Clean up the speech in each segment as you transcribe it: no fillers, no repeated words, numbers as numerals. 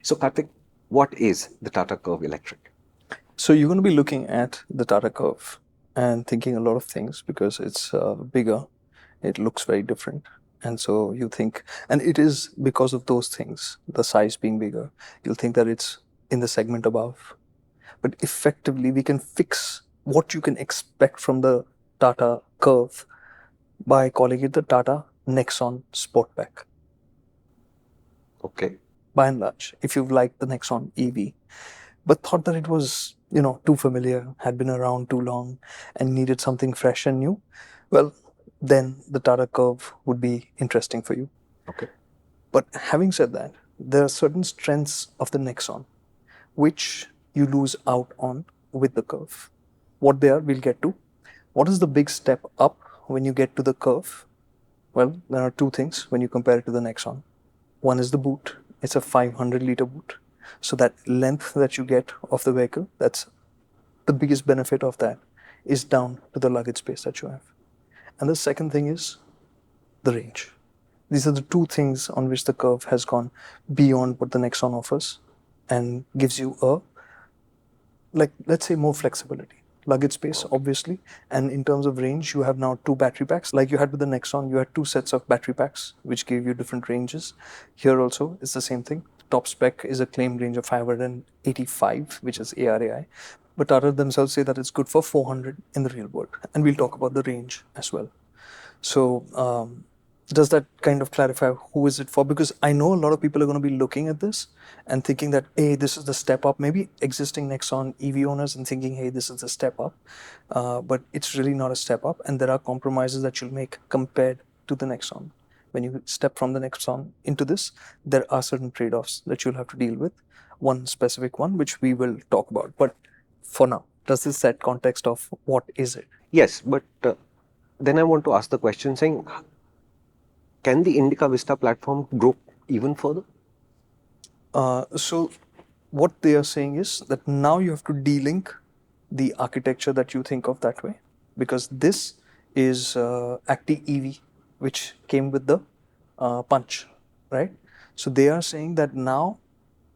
So Kartik, what is the Tata Curvv Electric? So you're going to be looking at the Tata Curvv and thinking a lot of things because it's bigger, it looks very different. And so you think, and it is because of those things, the size being bigger, you'll think that it's in the segment above. But effectively, we can fix what you can expect from the Tata Curvv by calling it the Tata Nexon Sportback. Okay. By and large, if you've liked the Nexon EV, but thought that it was, too familiar, had been around too long, and needed something fresh and new, well, then the Tata Curvv would be interesting for you. Okay. But having said that, there are certain strengths of the Nexon which you lose out on with the Curvv. What they are, we'll get to. What is the big step up when you get to the Curvv? Well, there are two things when you compare it to the Nexon. One is the boot. It's a 500-liter boot. So that length that you get of the vehicle, that's the biggest benefit of that, is down to the luggage space that you have. And the second thing is the range. These are the two things on which the Curvv has gone beyond what the Nexon offers and gives you let's say, more flexibility. Luggage space, obviously, and in terms of range, you have now two battery packs. Like you had with the Nexon, you had two sets of battery packs, which gave you different ranges. Here also, it's the same thing. Top spec is a claimed range of 585, which is ARAI. But Tata themselves say that it's good for 400 in the real world. And we'll talk about the range as well. So, does that kind of clarify who is it for? Because I know a lot of people are going to be looking at this and thinking that, hey, this is the step up. Maybe existing Nexon EV owners and thinking, hey, this is the step up. But it's really not a step up. And there are compromises that you'll make compared to the Nexon. When you step from the Nexon into this, there are certain trade-offs that you'll have to deal with. One specific one, which we will talk about. But for now, does this set context of what is it? Yes, but then I want to ask the question saying, can the Indica Vista platform grow even further? So what they are saying is that now you have to de-link the architecture that you think of that way, because this is Acti EV, which came with the punch, right? So they are saying that now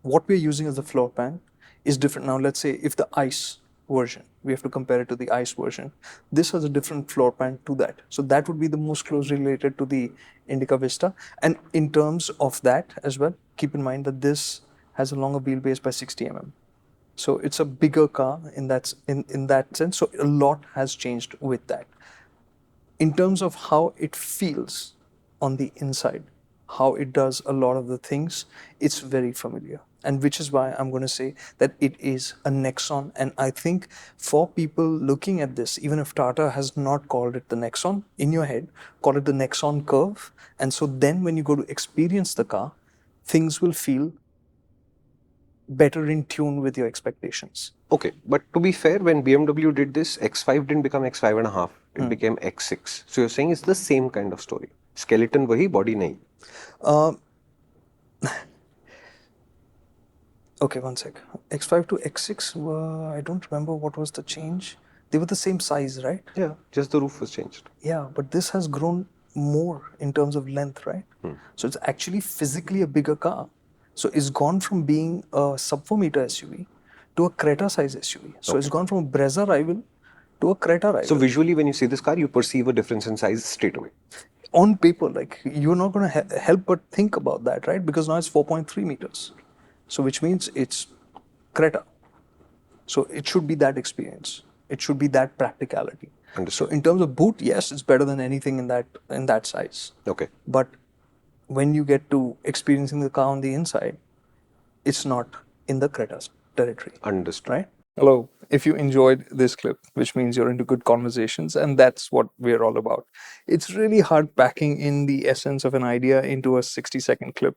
what we're using as the floor pan is different. Now let's say if the ICE version, we have to compare it to the ICE version, this has a different floor pan to that. So that would be the most closely related to the Indica Vista. And in terms of that as well, keep in mind that this has a longer wheelbase by 60 mm. So it's a bigger car in that sense. So a lot has changed with that. In terms of how it feels on the inside, how it does a lot of the things, it's very familiar. And which is why I'm going to say that it is a Nexon. And I think for people looking at this, even if Tata has not called it the Nexon, in your head, call it the Nexon Curvv. And so then when you go to experience the car, things will feel better in tune with your expectations. Okay, but to be fair, when BMW did this, X5 didn't become X5 and a half. It became X6. So you're saying it's the same kind of story. Skeleton wahi, body nahi. Okay, one sec. X5 to X6, I don't remember what was the change. They were the same size, right? Yeah, just the roof was changed. Yeah, but this has grown more in terms of length, right? So it's actually physically a bigger car. So it's gone from being a sub 4 meter SUV to a Creta size SUV. So it's gone from a Brezza rival to a Creta rival. So visually, when you see this car, you perceive a difference in size straight away. On paper, like you're not going to help but think about that, right? Because now it's 4.3 meters. So which means it's Creta. So it should be that experience. It should be that practicality. Understood. So in terms of boot, yes, it's better than anything in that size. Okay. But when you get to experiencing the car on the inside, it's not in the Creta's territory. Understood. Right? Hello. If you enjoyed this clip, which means you're into good conversations, and that's what we're all about. It's really hard packing in the essence of an idea into a 60-second clip.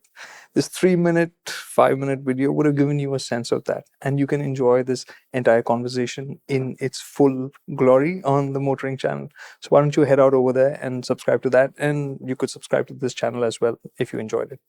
This 3-minute, 5-minute video would have given you a sense of that, and you can enjoy this entire conversation in its full glory on the MotorInc channel. So why don't you head out over there and subscribe to that, and you could subscribe to this channel as well if you enjoyed it.